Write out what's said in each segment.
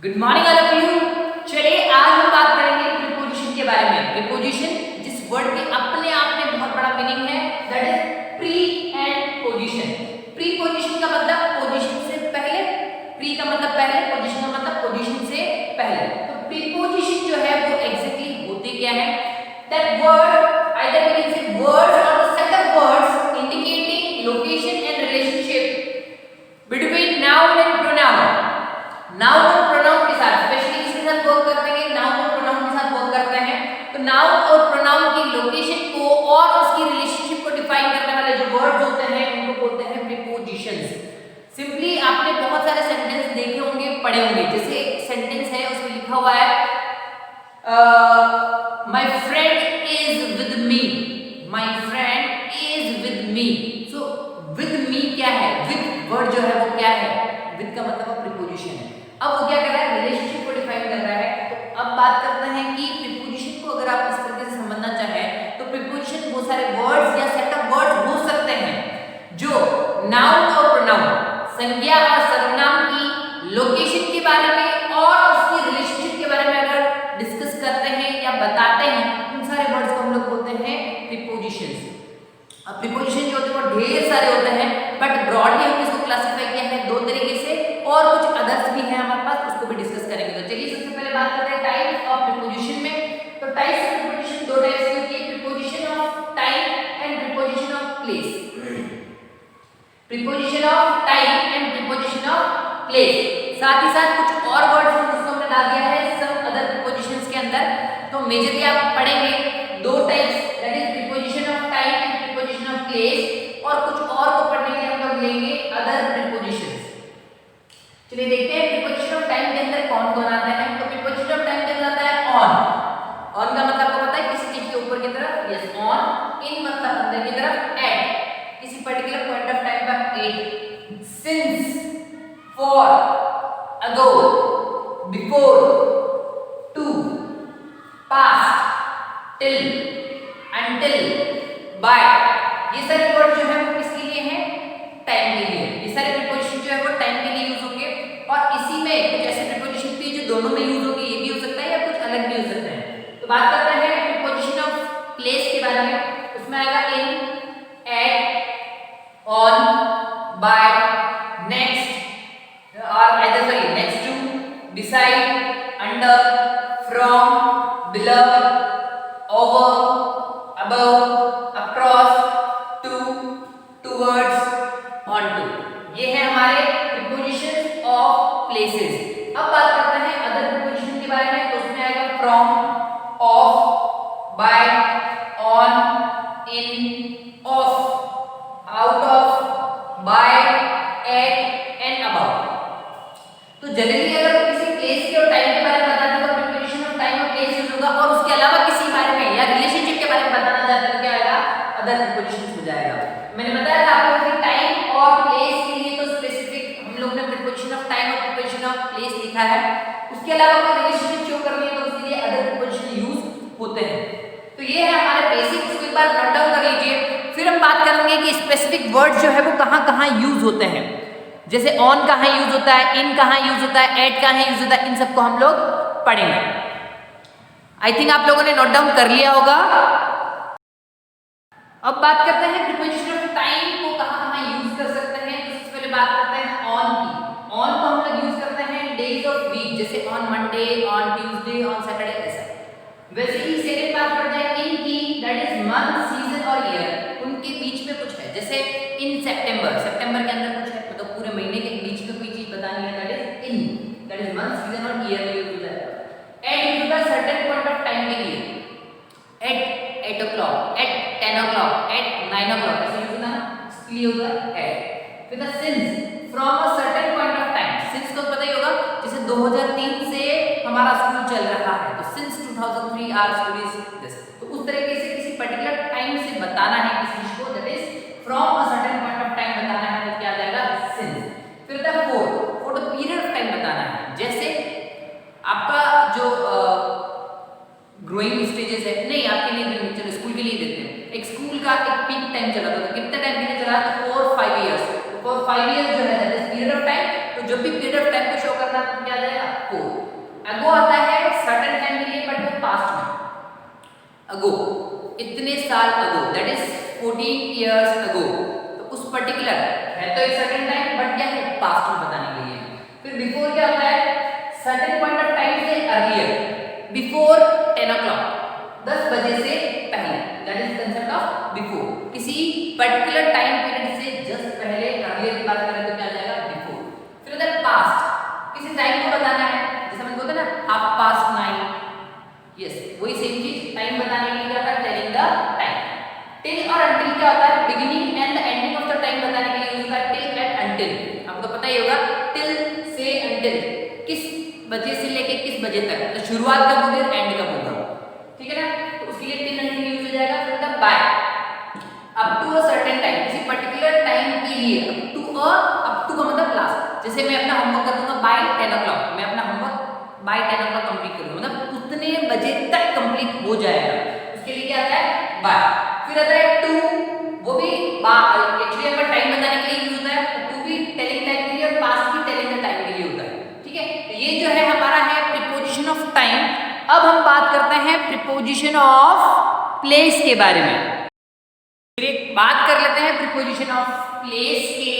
Good morning all of you. चलिए आज हम बात करेंगे प्रीपोजिशन के बारे में। प्रीपोजिशन जिस वर्ड के अपने आप में बहुत बड़ा मीनिंग है, that is pre and position. Preposition का मतलब पोजीशन से पहले, प्री का मतलब पहले, पोजीशन का मतलब पोजीशन से पहले। तो प्रीपोजिशन जो है वो एग्जैक्टली होते क्या है? That word either we can say words और the set of words indicating location and relationship between noun and pronoun. Noun और प्रोनाउन के साथ, स्पेशली किसके साथ वर्क करते हैं? नाउन और प्रोनाउन के साथ वर्क करते हैं। तो नाउन और प्रोनाउन की लोकेशन को और उसकी रिलेशनशिप को डिफाइन करने वाले जो वर्ड्स होते हैं उनको बोलते हैं प्रीपोजिशंस। सिंपली आपने बहुत सारे सेंटेंस देखे होंगे, पढ़े होंगे। जैसे एक सेंटेंस है उसमें लिखा हुआ है my friend is with me, my friend is with me. So with me क्या है? विद वर्ड जो है वो क्या है? विद का मतलब प्रीपोजिशन है। अब वो क्या कर रहा है? रिलेशनशिप को डिफाइन कर रहा है। तो अब बात करते हैं कि प्रीपोजिशन को अगर आप इस तरीके से समझना चाहें तो प्रीपोजिशन बहुत सारे वर्ड्स या सेट ऑफ वर्ड्स हो सकते हैं जो नाउन और प्रोनाउन, संज्ञा और सर्वनाम की लोकेशन के बारे में और उसकी रिलेशनशिप के बारे में अगर डिस्कस करते हैं या बताते हैं, उन सारे वर्ड्स को हम लोग बोलते हैं प्रीपोजिशंस। अब प्रीपोजिशन जो होते हैं वो ढेर सारे होते हैं, बट ब्रॉडली हमने इसको क्लासिफाई किया है दो तरीके से, और कुछ अदर्स भी हैं हमारे पास, उसको भी डिस्कस करेंगे। तो चलिए सबसे पहले बात करते हैं टाइप्स ऑफ प्रीपोजिशन में। तो टाइप्स ऑफ प्रीपोजिशन दो टाइप्स की होती है, preposition of time and preposition of place. Preposition of time and preposition of place, साथ ही साथ कुछ और वर्ड्स जिसको हमने डाल दिया है सब अदर प्रीपोजिशंस के अंदर। तो मेजरली आप पढ़ेंगे दो types, that is preposition of time and preposition of place, और कुछ और को पढ़ने के लिए हम लोग लेंगे अदर प्रीपोजिशंस। चलिए देखते हैं प्रीपोजिशन ऑफ टाइम के अंदर कौन कौन आता है। तो प्रीपोजिशन ऑफ टाइम के अंदर आता है ऑन। ऑन का मतलब आपको पता है? किसी चीज के ऊपर की तरफ, यस ऑन। इन मतलब अंदर की तरफ, एट किसी पर्टिकुलर पॉइंट ऑफ टाइम पर, at. Since, for, ago, before, to, past, till, until, by. ये सारे वर्ड जो है वो किसके लिए हैं? टाइम के लिए। ये सारे प्रीपोजिशन जो है वो टाइम के लिए यूज होंगे, और इसी में कुछ ऐसे प्रीपोजिशन भी जो दोनों में यूज होंगे, ये भी हो सकता है या कुछ अलग भी हो सकते हैं। तो बात करते हैं प्रीपोजिशन ऑफ प्लेस के बारे में। उसमें आएगा in, at, on, by, next और either sorry next to, beside, under, from, below, over, above, across, to, towards, on to. ये है हमारे प्रीपोजिशंस ऑफ प्लेसेस। अब बात करते हैं अदर प्रीपोजिशन के बारे में। तो उसमें आएगा from, of, by, on, in, of, out of, by, at and about. तो जनरली अगर किसी प्लेस के और टाइम के बारे में बताते हैं तो प्रीपोजिशन ऑफ टाइम और प्लेस यूज होगा, और उसके अलावा किसी बारे में या रिलेशनशिप के बारे में बताना चाहते हैं तो क्या आएगा? अदर प्रीपोजिशंस हो जाएगा। मैंने बताया था आपको कि टाइम और प्लेस के लिए तो स्पेसिफिक हम लोग ने प्रीपोजिशन ऑफ टाइम और प्रीपोजिशन ऑफ प्लेस लिखा है। उसके अलावा कोई रिलेशनशिप शो करनी है तो उसके लिए अदर प्रीपोजिशन यूज होते हैं। तो ये है हमारे बेसिक, इसको एक बार नोट डाउन कर लीजिए। फिर हम बात करेंगे कि स्पेसिफिक वर्ड जो है वो कहाँ-कहाँ यूज होते हैं। जैसे ऑन कहाँ यूज होता है, इन कहाँ यूज होता है, एट कहाँ यूज होता है, इन सबको हम लोग पढ़ेंगे। आई थिंक आप लोगों ने नोट डाउन कर लिया होगा। अब बात करते हैं प्रीपोजिशन ऑफ टाइम को कहाँ-कहाँ यूज कर सकते हैं। तो सबसे पहले बात करते हैं ऑन की। ऑन को हम लोग यूज करते हैं डेज ऑफ वीक, जैसे on Monday, on Tuesday, on Saturday, ऐसा। वैसे ही सेकंड बात करते हैं इन की, दैट इज मंथ, सीजन और ईयर। उनके बीच में कुछ है, जैसे इन सितंबर, सितंबर के अंदर कुछ है, मतलब पूरे महीने के बीच में कोई चीज बतानी है, that is in, that is month, season और ईयर में यूज होता है। एट यूज होता है सर्टेन पॉइंट ऑफ टाइम के लिए, eight 8 o'clock, eight 10 o'clock, eight 9 o'clock, ऐसे यूज होता है ना, इसके लिए होता है एट। फिर since, from a certain point of time. Since को पता ही होगा, जैसे 2003 से हमारा स्कूल चल रहा है, तो since 2003 our school is this. तो उस तरीके से किसी पर्टिकुलर टाइम से बताना है किसी चीज को, that is from a certain point of time बताना है, तो क्या आ जाएगा? सिंस। फिर the for the period of time बताना है, जैसे आपका जो ग्रोइंग स्टेजेस है, नहीं आपके लिए चलो स्कूल के लिए देते हैं। एक स्कूल का एक पीक टाइम चला था, तो कितने टाइम के लिए चला? 4-5 इयर्स। 4-5 इयर्स जो है that is period of time. तो तो जब भी पीरियड ऑफ टाइम को शो करना है तो क्या आ जाएगा 4। अगो आता है सर्टेन टाइम के लिए बट वो पास्ट में। अगो इतने साल अगो, दैट इज 14 इयर्स अगो। तो उस पर्टिकुलर है तो एक सर्टेन टाइम बट क्या है पास्ट में बताने के लिए। फिर बिफोर क्या होता है सर्टेन पॉइंट ऑफ टाइम से अर्लियर, बिफोर 10 o'clock, 10 बजे से पहले, that is concept of before. किसी पर्टिकुलर टाइम पीरियड से जस्ट पहले अर्लियर की बात करें तो क्या आ जाएगा बिफोर। फिर उधर पास्ट, किसी टाइम को बताना है, जैसे हम बोलते हैं ना 9:30, यस वही सेम चीज टाइम बताने के लिए क्या होता है टेलिंग द टाइम। टिल और अंटिल क्या होता है beginning and the ending of the time बताने के लिए यूज होता है टिल एंड अंटिल। आपको तो पता ही होगा टिल से अंटिल, किस बजे से लेके किस बजे तक, तो शुरुआत कब होगी और एंड कब होगा, ठीक है ना। तो उसके लिए टिल अंटिल यूज हो जाएगा। फिर the by, up to a certain time, किसी पर्टिकुलर टाइम के लिए, अप टू का मतलब लास्ट। जैसे मैं अपना होमवर्क कर दूंगा बाय 10 o'clock, मैं अपना होमवर्क बाय 10 o'clock कंप्लीट करूंगा, मतलब उतने बजे तक कंप्लीट हो जाएगा, उसके लिए क्या आता है बाय। फिर आता है टू, वो भी एक्चुअली अपन टाइम बताने के लिए यूज होता है, टू भी टेलिंग टाइम के लिए और पास्ट भी टेलिंग द टाइम के लिए होता है, ठीक है। तो ये जो है हमारा है प्रीपोजिशन ऑफ टाइम। अब हम बात करते हैं प्रीपोजिशन ऑफ प्लेस के बारे में। फिर एक बात कर लेते हैं प्रीपोजिशन ऑफ प्लेस के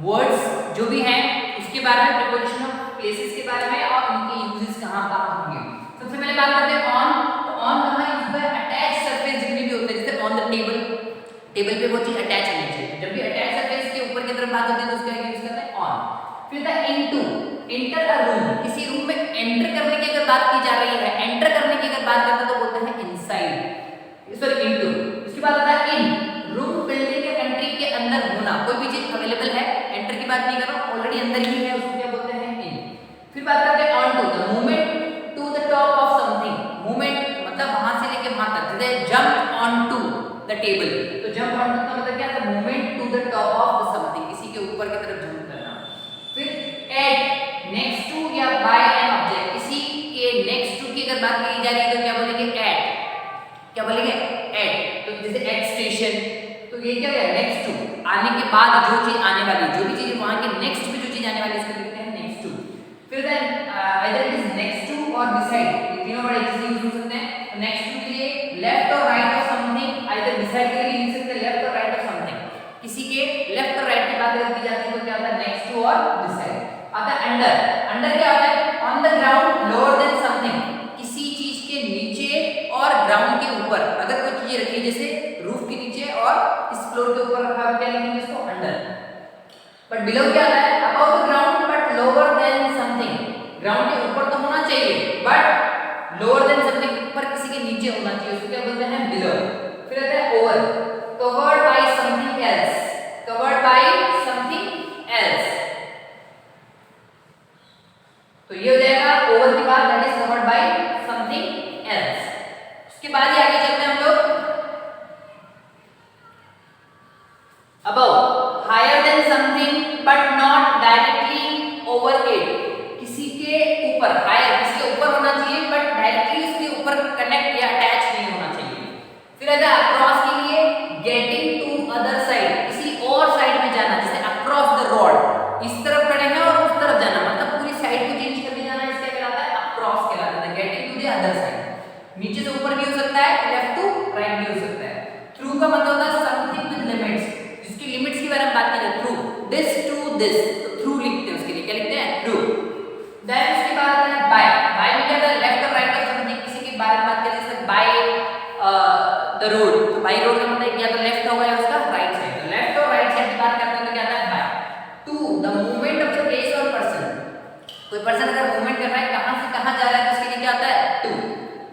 वर्ड्स जो भी हैं उसके बारे में, प्रीपोजिशन ऑफ प्लेसेस के बारे में और उनके यूजेस कहां कहां होंगे। सबसे पहले बात करते हैं ऑन। तो ऑन कहां यूज होता है अटैच सरफेस जितनी भी होते हैं, जैसे ऑन द टेबल, टेबल पे वो चीज अटैच होनी चाहिए। जब भी अटैच सरफेस के ऊपर की तरफ बात होती है तो उसका यूज करते हैं ऑन। फिर the into, enter a room, किसी रूम में एंटर करने की अगर बात की जा रही है, एंटर करने की अगर बात करते हैं तो बोलते हैं इनसाइड, सॉरी इनटू। उसके बाद आता है इन, रूम बिल्डिंग या कंट्री के अंदर होना, कोई भी चीज अवेलेबल है, एंटर की बात नहीं कर रहा हूं, ऑलरेडी अंदर ही है, उसको क्या बोलते हैं इन। फिर बात करते हैं on to, the movement to the top of something, movement मतलब वहां से लेके वहां तक, जैसे jump on to the table, तो जंप ऑन टू का मतलब क्या है movement to the top of the something, किसी के ऊपर की तरफ जंप करना। फिर एट, नेक्स्ट टू या बाय एन ऑब्जेक्ट, किसी के नेक्स्ट टू की अगर बात की जा रही है तो क्या बोलेंगे एट, क्या बोलेंगे एट। तो जैसे एट स्टेशन, तो ये क्या है नेक्स्ट टू, आने के बाद जो चीज आने वाली, जो भी चीज वहां के नेक्स्ट पे जो चीज आने वाली इसको लिखते हैं नेक्स्ट टू। फिर then either it is next to और बिसाइड, ये तीनों वर्ड एक ही यूज हो सकते हैं। तो नेक्स्ट टू के लिए लेफ्ट और right of something, either beside के लिए लिख सकते हैं लेफ्ट और राइट ऑफ समथिंग, किसी के लेफ्ट और राइट की बात अगर की जाती है तो क्या होता है नेक्स्ट टू और बिसाइड। आता है अंडर, अंडर क्या होता है on the ground lower than something, किसी चीज के नीचे और ग्राउंड के ऊपर अगर कोई चीज रखी है, जैसे रूफ के नीचे और इस फ्लोर के ऊपर रखा है, क्या लिखेंगे इसको अंडर। बट बिलो क्या आता है above the ground but lower than something, ground के ऊपर तो होना चाहिए बट लोअर देन समथिंग, ऊपर किसी के नीचे होना चाहिए, उसको क्या बोलते हैं बिलो। फिर आता है over, covered by something else, covered by something else, तो ये हो जाएगा ओवर के बाद that is covered by something else. उसके बाद ही आगे चलते हैं हम लोग above, higher than something but not directly over it, किसी के ऊपर, हायर किसी के ऊपर होना चाहिए बट डायरेक्टली उसके ऊपर कनेक्ट या अटैच नहीं होना चाहिए। फिर आता है अक्रॉस के लिए गेटिंग टू अदर साइड, किसी और साइड में जाना, जैसे अक्रॉस द रोड, इस तरफ खड़े हैं और उस तरफ जाना, मतलब पूरी साइड को चेंज करके जाना, इसका कहलाता है अक्रॉस कहलाता है, getting to the other side. नीचे से ऊपर भी हो सकता है, लेफ्ट टू राइट भी हो सकता है। थ्रू का मतलब होता है समथिंग विद लिमिट्स, जिसकी लिमिट्स की बारे में बात की जाए, थ्रू दिस टू दिस, तो थ्रू लिखते हैं, उसके लिए क्या लिखते हैं थ्रू। देन उसके बाद आता है बाय, बाय में क्या होता है लेफ्ट और राइट ऑफ समथिंग, किसी के बारे में बात करें जैसे बाय द रोड, तो बाय रोड का मतलब या तो लेफ्ट होगा या उसका राइट साइड, तो लेफ्ट और राइट साइड की बात करते हैं तो क्या आता है by. To the movement of the place और पर्सन, कोई पर्सन अगर मूवमेंट कर रहा है कहां से कहां जा रहा है तो उसके लिए क्या आता है टू।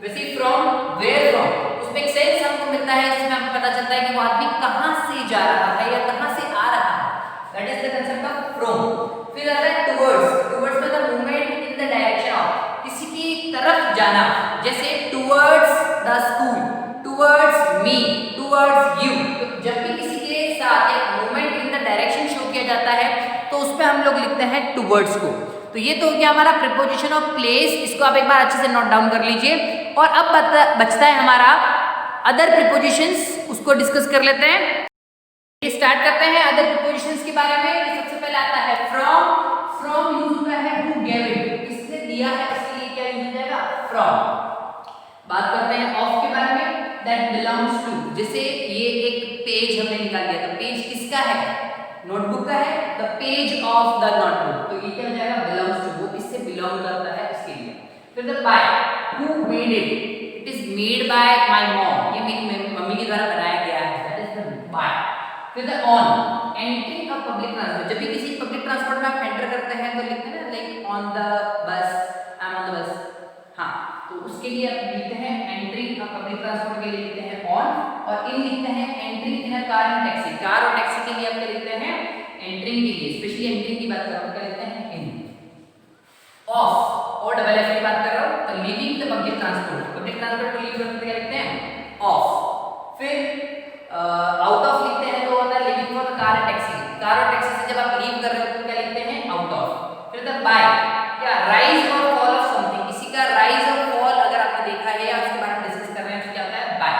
वैसे फ्रॉम, वेयर फ्रॉम, उसमें एक सेंस हमको मिलता है, इसमें हमें पता चलता है कि वो आदमी कहां से जा रहा है या कहां से आ रहा है, that is the concept of from. फिर आता है टुवर्ड्स, टुवर्ड्स में the movement in the direction of, किसी की तरफ जाना, जैसे towards the school, towards me, towards you, तो जब भी किसी के साथ एक movement in the direction show किया जाता है तो उसमें हम लोग लिखते हैं टुवर्ड्स को। तो ये तो हो गया हमारा प्रीपोजिशन ऑफ प्लेस, इसको आप एक बार अच्छे से नोट डाउन कर लीजिए। और अब बचता है हमारा अदर प्रीपोजिशंस, उसको डिस्कस कर लेते हैं। स्टार्ट करते हैं अदर प्रीपोजिशंस के बारे में। सबसे पहले आता है फ्रॉम, नोटबुक का है, the page of the notebook, तो ये क्या हो जाएगा, बिलोंग्स टू, वो किससे बिलोंग करता है उसके लिए। फिर the by, who made it, it is made by my mom, ये मेरी मम्मी के द्वारा बनाया गया है, दैट इज द बाय। फिर the on, entering a public transport, जब भी किसी पब्लिक ट्रांसपोर्ट में आप एंटर करते हैं तो लिखते हैं ना like on the bus, I am on the bus, हाँ, तो उसके लिए आप लिखते हैं एंट्रिंग अ पब्लिक ट्रांसपोर्ट के लिए लिखते हैं ऑन, और इन लिखते हैं entering in a car and taxi, car और टैक्सी के लिए आप क्या लिखते हैं, एंट्रिंग के लिए, स्पेशली एंट्रिंग की बात कर रहा हूं, क्या लिखते हैं इन। ऑफ और डबल एफ की बात कर रहा हूं, तो living the public transport, public transport को लीव करते क्या लिखते हैं ऑफ। फिर आउट ऑफ लिखते हैं तो होता है living for the car and taxi, car और टैक्सी से जब आप लीव कर रहे हो तो क्या लिखते हैं आउट ऑफ। फिर द बाय, क्या राइज और फॉल ऑफ समथिंग, किसी का राइज और फॉल अगर आपने देखा है या उसके बारे में डिस्कस कर रहे हैं तो क्या होता है बाय,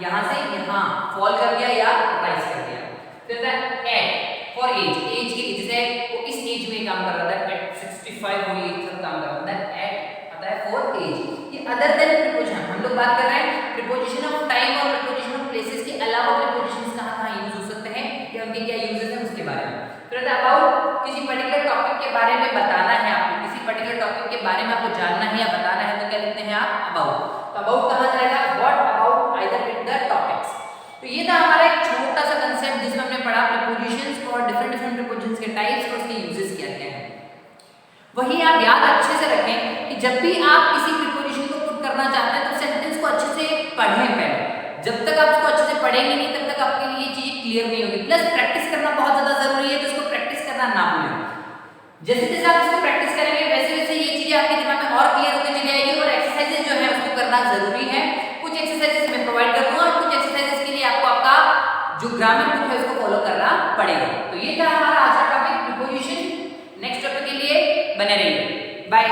यहां से यहां फॉल कर दिया या राइज कर दिया। फिर the at for age, age की जैसे वो इस एज में काम कर रहा था, एट 65 वो एज तक काम कर रहा था, एट आता है फॉर एज। ये अदर देन प्रीपोजिशन, हम लोग बात कर रहे हैं प्रीपोजिशन ऑफ टाइम और प्रीपोजिशन ऑफ प्लेसेस के अलावा प्रीपोजिशंस कहां-कहां यूज हो सकते हैं या उनके क्या यूजेस हैं उसके बारे में। फिर अबाउट, किसी पर्टिकुलर टॉपिक के बारे में बताना है आपको, किसी पर्टिकुलर टॉपिक के बारे में आपको जानना है या बताना है तो क्या लिखते हैं आप अबाउट, तो अबाउट कहां जाएगा, what about either with the topics. तो ये था हमारा एक छोटा सा कंसेप्ट जिसमें हमने पढ़ा प्रीपोजिशंस और डिफरेंट प्रीपोजिशंस के टाइप्स और उसके यूजेस क्या क्या हैं। वही आप याद अच्छे से रखें कि जब भी आप किसी प्रीपोजिशन को पुट करना चाहते हैं तो सेंटेंस को अच्छे से पढ़ें पहले, जब तक आप उसको अच्छे से पढ़ेंगे नहीं तब तक आपके लिए ये चीजें क्लियर नहीं होगी। प्लस प्रैक्टिस करना बहुत ज्यादा जरूरी है, तो इसको प्रैक्टिस करना ना भूलें। जैसे जैसे आप इसको प्रैक्टिस करेंगे वैसे वैसे ये चीजें आपके दिमाग में और क्लियर होती चली जाएगी। और एक्सरसाइजेस जो है उसको करना जरूरी है, कुछ एक्सरसाइजेस मैं प्रोवाइड कर दूंगा और कुछ एक्सरसाइजेस के लिए आपको आपका जो ग्रामर बुक है उसको फॉलो करना पड़ेगा। तो ये था हमारा आज का टॉपिक प्रीपोजिशन। नेक्स्ट टॉपिक के लिए बने रहिए, बाय।